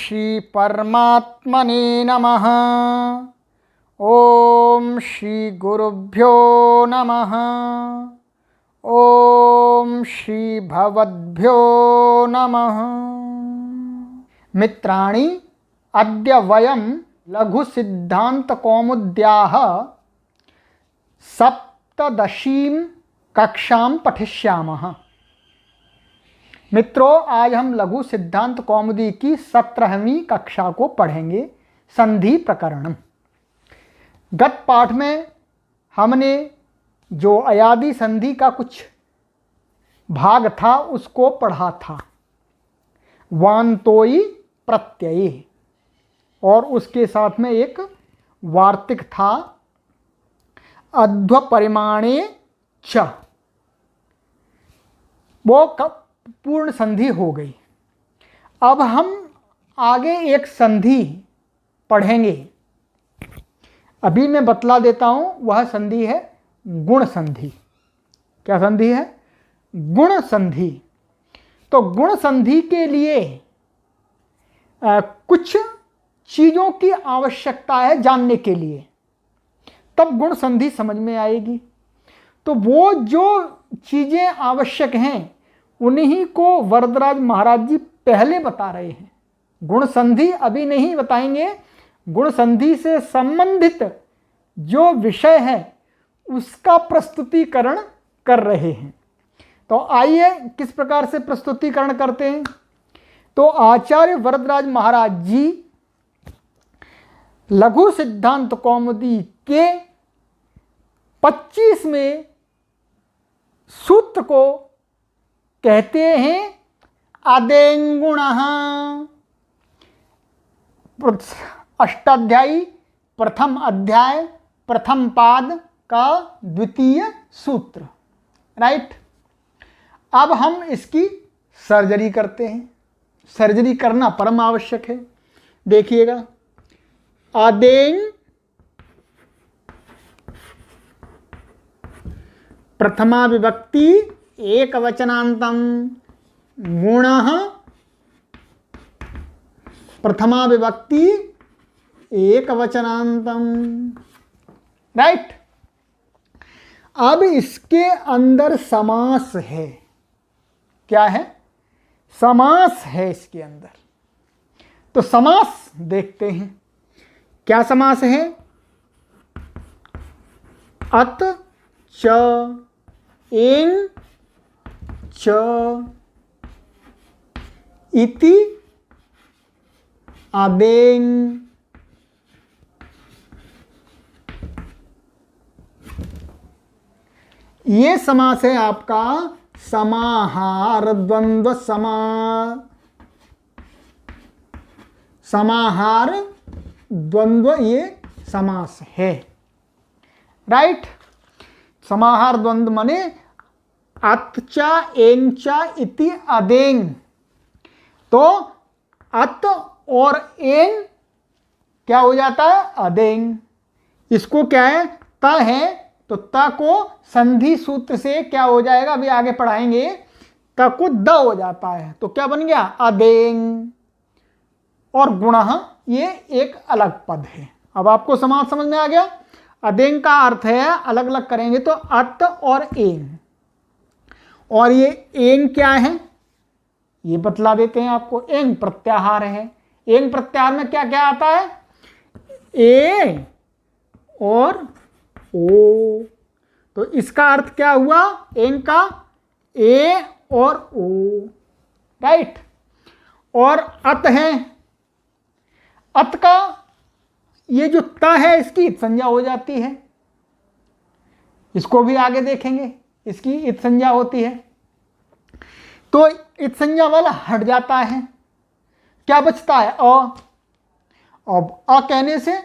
श्री परमात्मने नमः। ओम श्री गुरुभ्यो नमः। ओम श्री भवद्भ्यो नमः। मित्राणि, अद्य वयं लघु सिद्धांत कौमुद्याः सप्तदशीं कक्षां पठिष्यामः। मित्रों, आज हम लघु सिद्धांत कौमुदी की 17वीं कक्षा को पढ़ेंगे, संधि प्रकरण। गत पाठ में हमने जो अयादि संधि का कुछ भाग था उसको पढ़ा था, वान्तोई प्रत्यय, और उसके साथ में एक वार्तिक था, अध्व परिमाणे च। वो पूर्ण संधि हो गई। अब हम आगे एक संधि पढ़ेंगे। अभी मैं बतला देता हूं, वह संधि है गुण संधि। क्या संधि है? गुण संधि। तो गुण संधि के लिए कुछ चीज़ों की आवश्यकता है जानने के लिए, तब गुण संधि समझ में आएगी। तो वो जो चीज़ें आवश्यक हैं उन्हीं को वरदराज महाराज जी पहले बता रहे हैं। गुण संधि अभी नहीं बताएंगे। गुण संधि से संबंधित जो विषय है उसका प्रस्तुतिकरण कर रहे हैं। तो आइए किस प्रकार से प्रस्तुतिकरण करते हैं। तो आचार्य वरदराज महाराज जी लघु सिद्धांत कौमुदी के 25वें सूत्र को कहते हैं आदेंगुणः। अष्टाध्यायी प्रथम अध्याय प्रथम पाद का द्वितीय सूत्र, राइट। अब हम इसकी सर्जरी करते हैं। सर्जरी करना परम आवश्यक है। देखिएगा, आदेंग प्रथमा विभक्ति एक वचनांतम, गुणः प्रथमा विभक्ति एक वचनांतम, राइट। अब इसके अंदर समास है। क्या है? समास है इसके अंदर। तो समास देखते हैं। क्या समास है? अत च एंग च इति आदेंग। ये समास है आपका समाहार द्वंद्व समाहार द्वंद्व, ये समास है, राइट। समाहार द्वंद्व माने अतचा एंचा इति अदेंग। तो अत और एंग क्या हो जाता है? अदेंग। इसको क्या है? त है, तो त को संधि सूत्र से क्या हो जाएगा, अभी आगे पढ़ाएंगे, त को द हो जाता है। तो क्या बन गया? अदेंग। और गुणः ये एक अलग पद है। अब आपको समास समझ में आ गया। अदेंग का अर्थ है, अलग अलग करेंगे तो अत और एंग। और ये एंग क्या है ये बतला देते हैं आपको। एंग प्रत्याहार है। एंग प्रत्याहार में क्या क्या आता है? ए और ओ। तो इसका अर्थ क्या हुआ एंग का? ए और ओ, राइट। और अत है, अत का ये जो त है इसकी इत संज्ञा हो जाती है। इसको भी आगे देखेंगे, इसकी इत संज्ञा होती है। तो इत संज्ञा वाला हट जाता है। क्या बचता है? अ। अब अ कहने से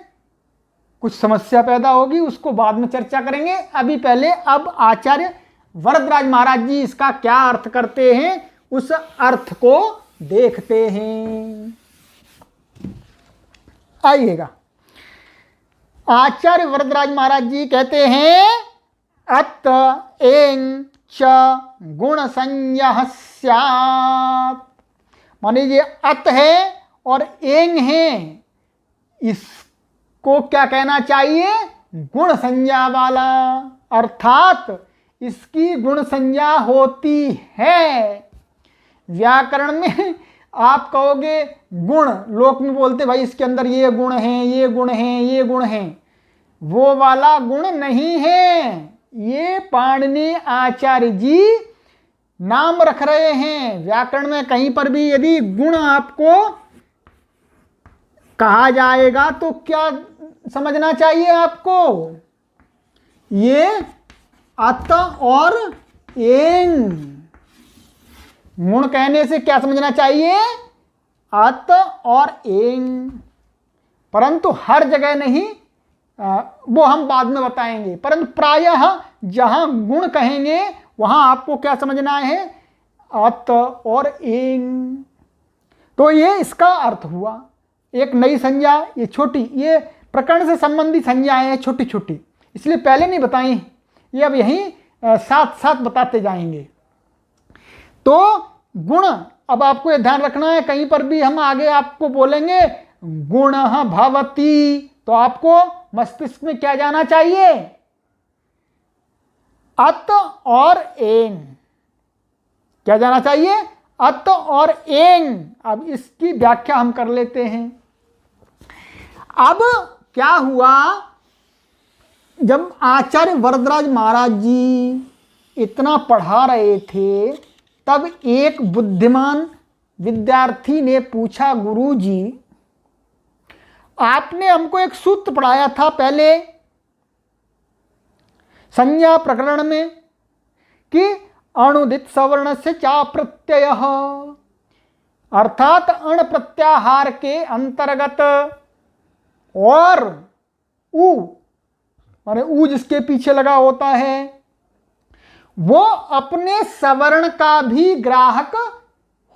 कुछ समस्या पैदा होगी, उसको बाद में चर्चा करेंगे। अभी पहले अब आचार्य वरदराज महाराज जी इसका क्या अर्थ करते हैं उस अर्थ को देखते हैं। आइएगा, आचार्य वरदराज महाराज जी कहते हैं अत एंग च गुण संज्ञः स्यात्। माने ये अत है और एंग हैं, इसको क्या कहना चाहिए? गुण संज्ञा वाला, अर्थात इसकी गुण संज्ञा होती है। व्याकरण में आप कहोगे गुण, लोक में बोलते भाई इसके अंदर ये गुण हैं, ये गुण हैं, ये गुण हैं, वो वाला गुण नहीं है। ये पाणिनि आचार्य जी नाम रख रहे हैं। व्याकरण में कहीं पर भी यदि गुण आपको कहा जाएगा तो क्या समझना चाहिए आपको? ये अत और एंग। गुण कहने से क्या समझना चाहिए? अत और एंग। परंतु हर जगह नहीं, वो हम बाद में बताएंगे। परंतु प्रायः जहां गुण कहेंगे वहां आपको क्या समझना है? अत और एंग। तो ये इसका अर्थ हुआ। एक नई संज्ञा, ये छोटी, ये प्रकरण से संबंधित संज्ञाएं हैं, छोटी छोटी, इसलिए पहले नहीं बताई, ये अब यहीं साथ साथ बताते जाएंगे। तो गुण, अब आपको ये ध्यान रखना है, कहीं पर भी हम आगे आपको बोलेंगे गुणः भवति, तो आपको मस्तिष्क में क्या जाना चाहिए? अत और एंग। क्या जाना चाहिए? अत और एंग। अब इसकी व्याख्या हम कर लेते हैं। अब क्या हुआ, जब आचार्य वरदराज महाराज जी इतना पढ़ा रहे थे, तब एक बुद्धिमान विद्यार्थी ने पूछा, गुरुजी आपने हमको एक सूत्र पढ़ाया था पहले संज्ञा प्रकरण में कि अणुदित सवर्ण से चा प्रत्यय, अर्थात अण प्रत्याहार के अंतर्गत और उ, माने उ जिसके पीछे लगा होता है, वो अपने सवर्ण का भी ग्राहक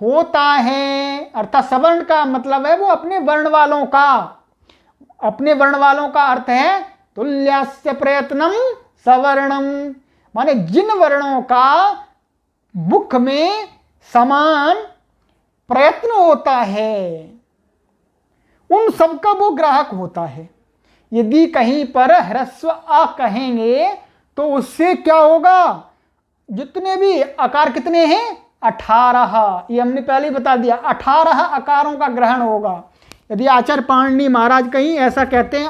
होता है। अर्थात सवर्ण का मतलब है वो अपने वर्ण वालों का, अपने वर्ण वालों का अर्थ है तुल्यस्य प्रयत्नम सवर्णम, माने जिन वर्णों का मुख में समान प्रयत्न होता है उन सबका वो ग्राहक होता है। यदि कहीं पर ह्रस्व अ कहेंगे तो उससे क्या होगा? जितने भी आकार कितने हैं? 18। ये हमने पहले ही बता दिया, 18 आकारों का ग्रहण होगा। यदि आचार्य पाणिनि महाराज कहीं ऐसा कहते हैं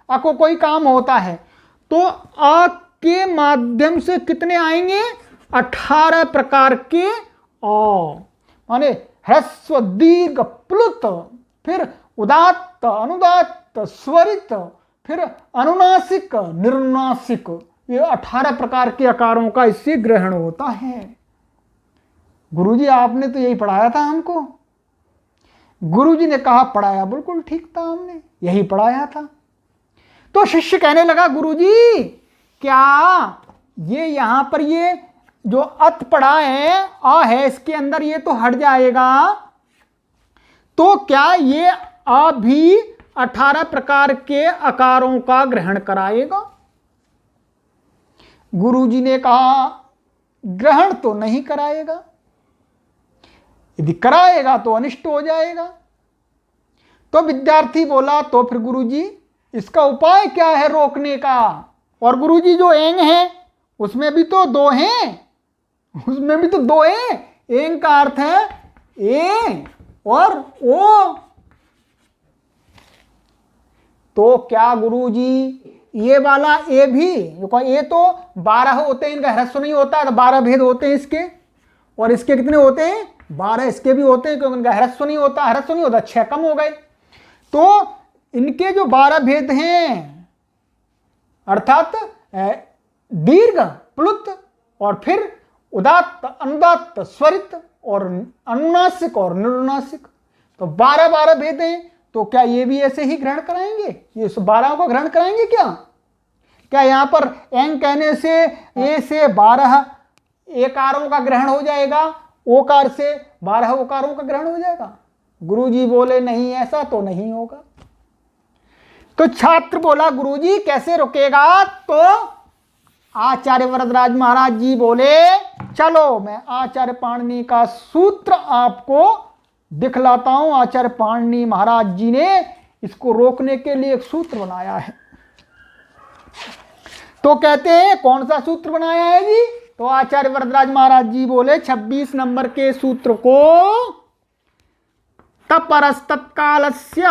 अ को कोई काम होता है तो अ के माध्यम से कितने आएंगे? 18 प्रकार के अ, माने ह्रस्व दीर्घ प्लुत, फिर उदात्त अनुदात्त स्वरित, फिर अनुनासिक निर्नासिक, ये 18 प्रकार के आकारों का इससे ग्रहण होता है। गुरुजी आपने तो यही पढ़ाया था हमको। गुरुजी ने कहा पढ़ाया बिल्कुल ठीक था, हमने यही पढ़ाया था। तो शिष्य कहने लगा, गुरुजी क्या ये यहां पर ये जो अत पढ़ा है आ है, इसके अंदर ये तो हट जाएगा, तो क्या ये आ भी 18 प्रकार के आकारों का ग्रहण कराएगा? गुरुजी ने कहा ग्रहण तो नहीं कराएगा, यदि कराएगा तो अनिष्ट हो जाएगा। तो विद्यार्थी बोला, तो फिर गुरुजी इसका उपाय क्या है रोकने का? और गुरुजी जो एंग है उसमें भी तो दो हैं, उसमें भी तो दो हैं। एंग का अर्थ है ए और ओ। तो क्या गुरुजी ये वाला ए भी, ये तो 12 होते हैं, इनका ह्रस्व नहीं होता, तो 12 भेद होते हैं इसके, और इसके कितने होते हैं? 12 इसके भी होते हैं, क्योंकि इनका ह्रस्व नहीं होता, ह्रस्व नहीं होता, 6 कम हो गए। तो इनके जो 12 भेद हैं, अर्थात दीर्घ प्लुत और फिर उदात्त अनुदात्त स्वरित और अनुनासिक और निर्नासिक, तो 12 भेद हैं। तो क्या ये भी ऐसे ही ग्रहण कराएंगे? ये 12 को ग्रहण कराएंगे क्या? क्या यहां पर एंग कहने से ए से 12 एकारों का ग्रहण हो जाएगा, ओकार से 12 ओकारों का ग्रहण हो जाएगा? गुरुजी बोले नहीं, ऐसा तो नहीं होगा। तो छात्र बोला, गुरुजी कैसे रुकेगा? तो आचार्य वरदराज महाराज जी बोले, चलो मैं आचार्य पाणिनि का सूत्र आपको दिखलाता हूं। आचार्य पाणिनि महाराज जी ने इसको रोकने के लिए एक सूत्र बनाया है। तो कहते हैं कौन सा सूत्र बनाया है जी? तो आचार्य वरदराज महाराज जी बोले 26 नंबर के सूत्र को तपरस्तत्कालस्य,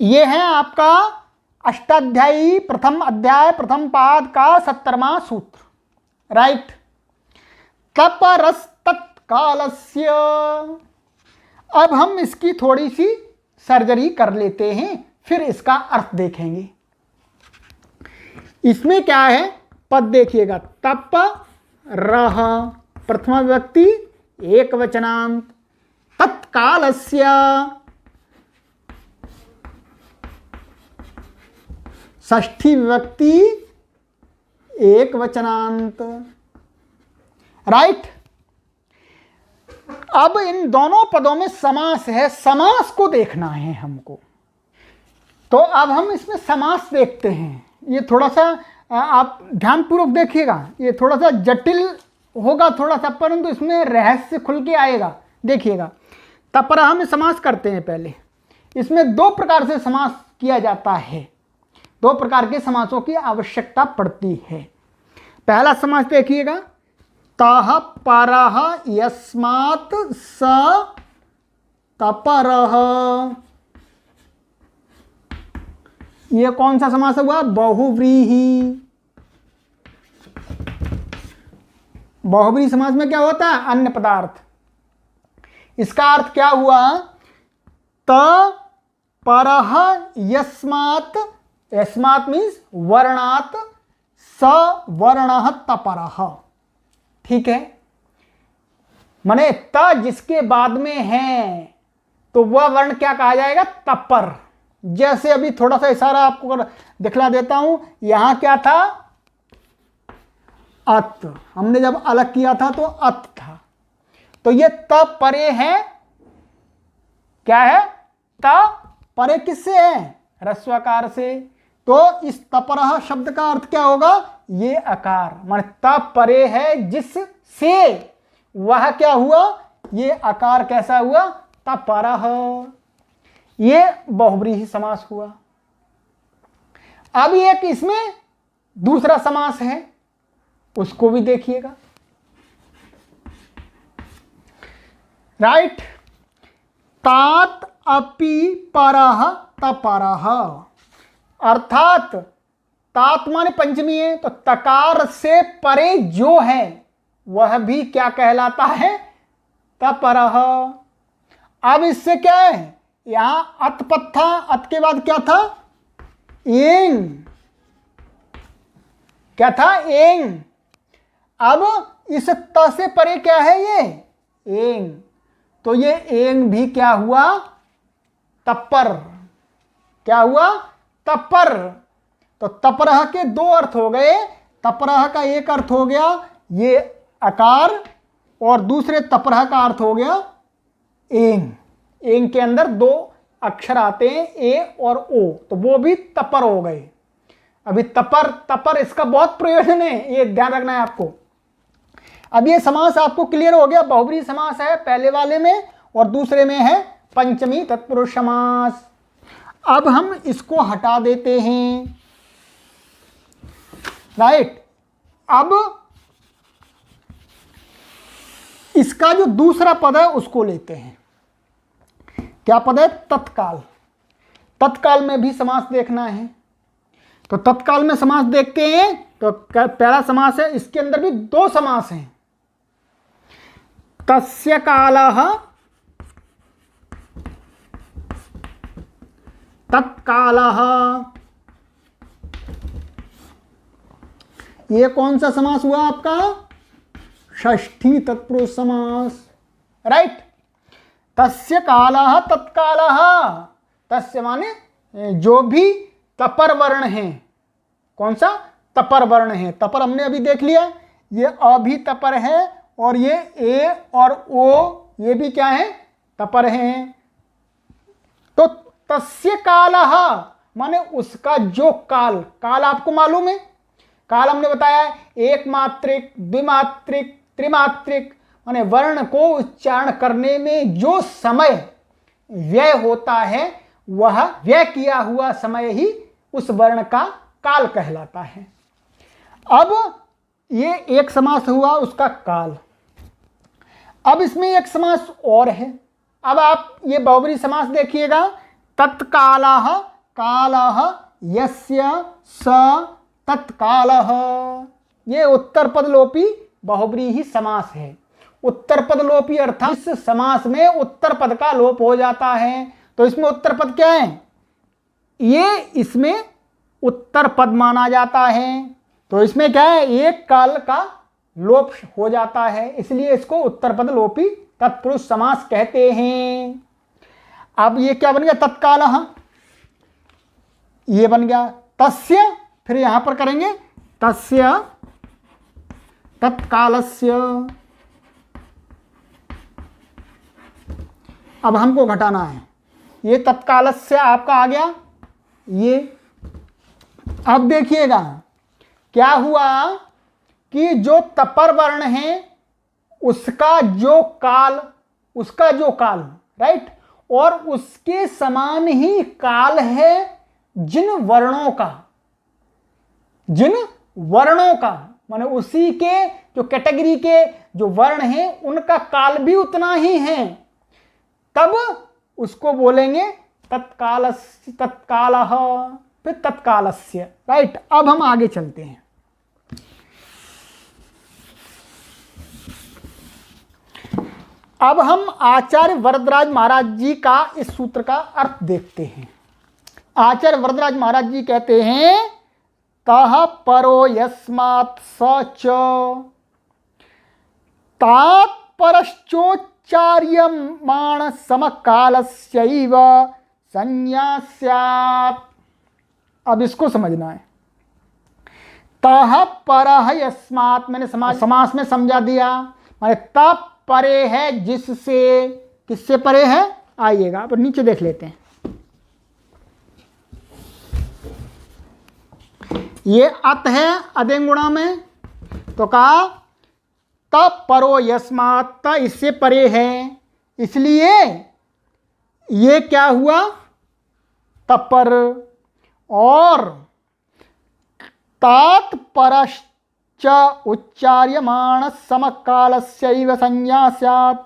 ये है आपका अष्टाध्यायी प्रथम अध्याय प्रथम पाद का 70वां सूत्र, राइट। तपरस्तत्कालस्य। अब हम इसकी थोड़ी सी सर्जरी कर लेते हैं, फिर इसका अर्थ देखेंगे। इसमें क्या है, पद देखिएगा। तप रह प्रथमा व्यक्ति एक वचनांत, तत्कालस्य षष्ठी विभक्ति एक वचनांत, राइट। अब इन दोनों पदों में समास है, समास को देखना है हमको। तो अब हम इसमें समास देखते हैं। ये थोड़ा सा आप ध्यानपूर्वक देखिएगा, ये थोड़ा सा जटिल होगा थोड़ा सा, परंतु इसमें रहस्य खुल के आएगा, देखिएगा। तपरह में समास करते हैं पहले। इसमें दो प्रकार से समास किया जाता है, दो प्रकार के समासों की आवश्यकता पड़ती है। पहला समास देखिएगा, तः परः यस्मात् स तपरः। ये कौन सा समास हुआ? बहुव्रीहि। बहुव्रीहि समास में क्या होता है? अन्य पदार्थ। इसका अर्थ क्या हुआ? त परः यस्मात्, यस्मात् मीन्स वर्णात्, स वर्णः तपरः, ठीक है। माने त जिसके बाद में है तो वह वर्ण क्या कहा जाएगा? तपर। जैसे अभी थोड़ा सा इशारा आपको दिखला देता हूं, यहां क्या था? अत। हमने जब अलग किया था तो अत था, तो ये त परे है, क्या है? त परे किससे है? ह्रस्वकार से। तो इस तपरः शब्द का अर्थ क्या होगा? ये अकार, माने त परे है जिससे, वह क्या हुआ? ये अकार कैसा हुआ? तपरः। ये बहुव्रीहि समास हुआ। अब एक इसमें दूसरा समास है, उसको भी देखिएगा, राइट। तात अपि परः तपरः, अर्थात तात माने पंचमी है, तो तकार से परे जो है वह भी क्या कहलाता है? तपरः। अब इससे क्या है? यहां अत पद था, अत के बाद क्या था? एंग। क्या था? एंग। अब इस त से परे क्या है? ये एंग। तो ये एंग भी क्या हुआ? तपर। क्या हुआ? तपर। तो तपरह के दो अर्थ हो गए। तपरह का एक अर्थ हो गया ये अकार, और दूसरे तपरह का अर्थ हो गया एंग। एंग के अंदर दो अक्षर आते हैं, ए और ओ, तो वो भी तपर हो गए। अभी तपर तपर इसका बहुत प्रयोजन है, ये ध्यान रखना है आपको। अब ये समास आपको क्लियर हो गया। बहुव्रीहि समास है पहले वाले में, और दूसरे में है पंचमी तत्पुरुष समास। अब हम इसको हटा देते हैं, राइट। अब इसका जो दूसरा पद है उसको लेते हैं। क्या पद है? तत्काल। तत्काल में भी समास देखना है, तो तत्काल में समास देखते हैं। तो पहला समास है, इसके अंदर भी दो समास हैं। तस्य कालः तत्कालः, ये कौन सा समास हुआ आपका? षष्ठी तत्पुरुष समास, राइट। तस्य कालः तत्कालः, तस्य माने जो भी तपर वर्ण है। कौन सा? तपर वर्ण है। तपर हमने अभी देख लिया, ये अ भी तपर है, और ये ए और ओ ये भी क्या है? तपर है। तो तस्य कालः माने उसका जो काल, काल आपको मालूम है, काल हमने बताया एक मात्रिक, द्विमात्रिक, त्रिमात्रिक, माने वर्ण को उच्चारण करने में जो समय व्यय होता है वह व्यय किया हुआ समय ही उस वर्ण का काल कहलाता है। अब ये एक समास हुआ उसका काल। अब इसमें एक समास और है। अब आप ये बहुब्री समास देखिएगा, तत्कालः कालः यस्य स तत्कालः। ये उत्तर पदलोपी बहुब्री ही समास है। उत्तर पदलोपी अर्थात इस समास में उत्तर पद का लोप हो जाता है। तो इसमें उत्तर पद क्या है? ये इसमें उत्तर पद माना जाता है। तो इसमें क्या है? एक काल का लोप हो जाता है, इसलिए इसको उत्तर पद लोपी तत्पुरुष समास कहते हैं। अब ये क्या बन गया? तत्कालः, ये बन गया तस्य, फिर यहां पर करेंगे तस्य तत्कालस्य। अब हमको घटाना है, ये तत्कालस्य आपका आ गया ये। अब देखिएगा क्या हुआ कि जो तपर वर्ण है उसका जो काल, राइट, और उसके समान ही काल है जिन वर्णों का, माने उसी के जो कैटेगरी के जो वर्ण हैं उनका काल भी उतना ही है, तब उसको बोलेंगे तत्कालः, फिर तत्कालस्य, राइट। अब हम आगे चलते हैं। अब हम आचार्य वरदराज महाराज जी का इस सूत्र का अर्थ देखते हैं। आचार्य वरदराज महाराज जी कहते हैं, तः परो यस्मात् स च तात्परश्चोच्चार्यमाण समकालस्यैव संज्ञा स्यात्। अब इसको समझना है। तः परः यस्मात् मैंने समास में समझा दिया, माने तब परे है जिससे, किससे परे है? आइएगा अब नीचे देख लेते हैं। ये अत है अदेंगुणा में, तो कहा तब परो यस्मात्, इससे परे है, इसलिए ये क्या हुआ? तपर। और तात्परश्च उच्चार्यमाण समकालस्यैव संज्ञा स्यात्।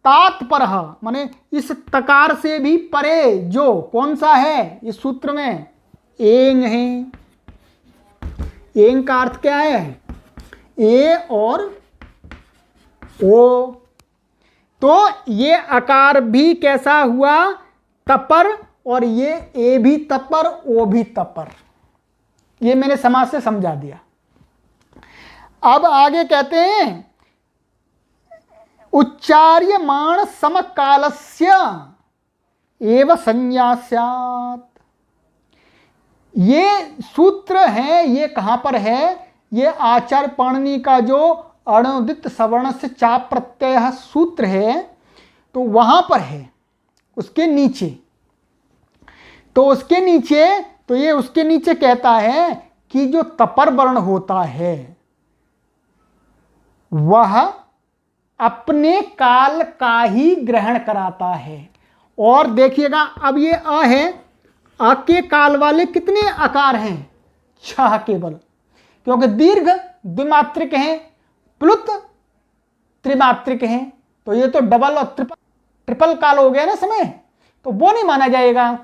तात्परः माने इस तकार से भी परे जो कौन सा है इस सूत्र में? एंग है। एंग का अर्थ क्या है? ए और ओ। तो ये आकार भी कैसा हुआ? तपर, और ये ए भी तपर, ओ भी तपर। ये मैंने समास से समझा दिया। अब आगे कहते हैं उच्चार्यमाण समकालस्य एव संज्ञा स्यात्। ये सूत्र है, ये कहां पर है? ये आचार्य पाणिनि का जो अणुदित सवर्ण से चाप प्रत्यय सूत्र है, तो वहां पर है, उसके नीचे। तो उसके नीचे, तो ये उसके नीचे कहता है कि जो तपर वर्ण होता है वह अपने काल का ही ग्रहण कराता है। और देखिएगा अब ये अ है, अ के काल वाले कितने आकार हैं? 6 केवल, क्योंकि दीर्घ द्विमात्रिक हैं, प्लुत त्रिमात्रिक हैं। तो ये तो डबल और ट्रिपल काल हो गया ना समय, तो वो नहीं माना जाएगा।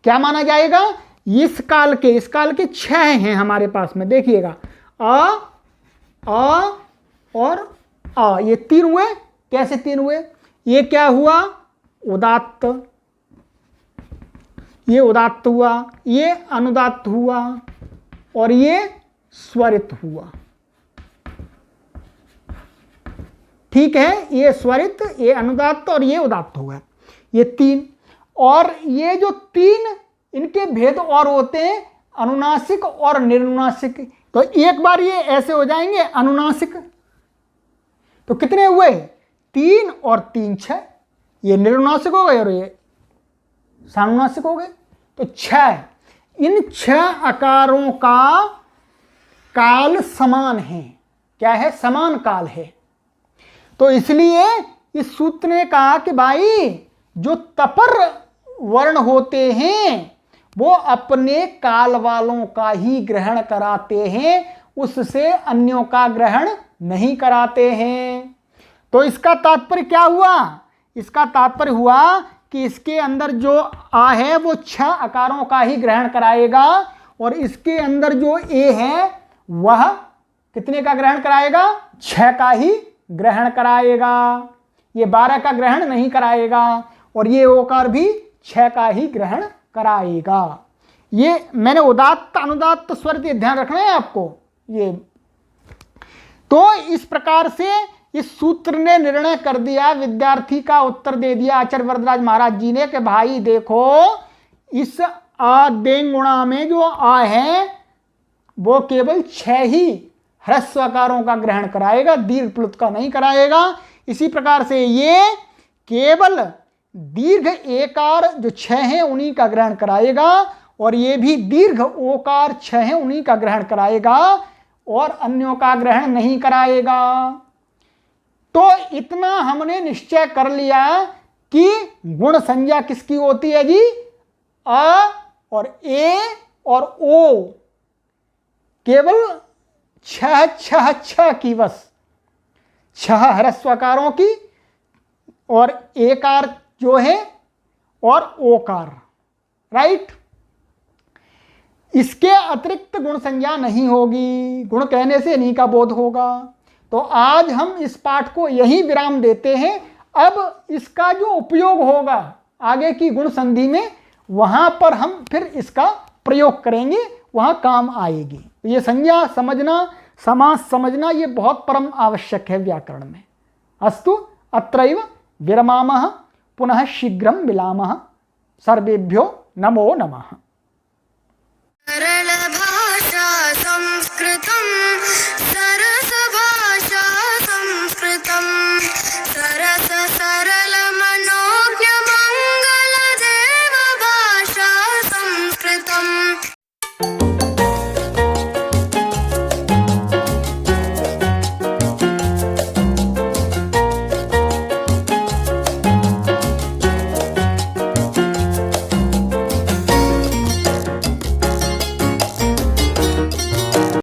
क्या माना जाएगा? इस काल के 6 हैं हमारे पास में। देखिएगा अ और अ, ये 3 हुए। कैसे 3 हुए? ये क्या हुआ? उदात्त, ये उदात्त हुआ, ये अनुदात्त हुआ, और ये स्वरित हुआ। ठीक है, ये स्वरित, ये अनुदात्त और ये उदात्त हुआ, ये 3। और ये जो 3 इनके भेद और होते हैं, अनुनासिक और निर्नुनासिक। तो एक बार ये ऐसे हो जाएंगे अनुनासिक, तो कितने हुए? 3 और 3 6। ये निर्नुनासिक हो गए और ये सानुनासिक हो गए, तो 6। इन 6 आकारों का काल समान है। क्या है? समान काल है। तो इसलिए इस सूत्र ने कहा कि भाई जो तपर वर्ण होते हैं वो अपने काल वालों का ही ग्रहण कराते हैं, उससे अन्यों का ग्रहण नहीं कराते हैं। तो इसका तात्पर्य क्या हुआ? इसका तात्पर्य हुआ कि इसके अंदर जो आ है वो 6 अकारों का ही ग्रहण कराएगा और इसके अंदर जो ए है वह कितने का ग्रहण कराएगा? 6 का ही ग्रहण कराएगा। ये 12 का ग्रहण नहीं कराएगा और ये ओकार भी 6 का ही ग्रहण कराएगा। ये मैंने उदात्त अनुदात्त स्वर पे ध्यान रखना है आपको। ये तो इस प्रकार से इस सूत्र ने निर्णय कर दिया, विद्यार्थी का उत्तर दे दिया आचार्य वरदराज महाराज जी ने कि भाई देखो इस आ देंगुणा में जो आ है वो केवल 6 ही ह्रस्वकारों का ग्रहण कराएगा, दीर्घ प्लुत का नहीं कराएगा। इसी प्रकार से ये केवल दीर्घ एकार जो 6 हैं उन्हीं का ग्रहण कराएगा और ये भी दीर्घ ओकार 6 हैं उन्हीं का ग्रहण कराएगा और अन्यों का ग्रहण नहीं कराएगा। तो इतना हमने निश्चय कर लिया कि गुण संज्ञा किसकी होती है जी? अ और ए और ओ केवल 6 की बस 6 ह्रस्वकारों की और एकार जो है और ओकार, राइट। इसके अतिरिक्त गुण संज्ञा नहीं होगी, गुण कहने से इन्हीं का बोध होगा। तो आज हम इस पाठ को यही विराम देते हैं। अब इसका जो उपयोग होगा आगे की गुण संधि में वहां पर हम फिर इसका प्रयोग करेंगे, वहां काम आएगी। ये संज्ञा समझना, समास समझना ये बहुत परम आवश्यक है व्याकरण में। अस्तु अत्रैव विरमामः, पुनः शीघ्रं मिलामः। सर्वेभ्यो नमो नमः। सरल भाषा संस्कृतं सरल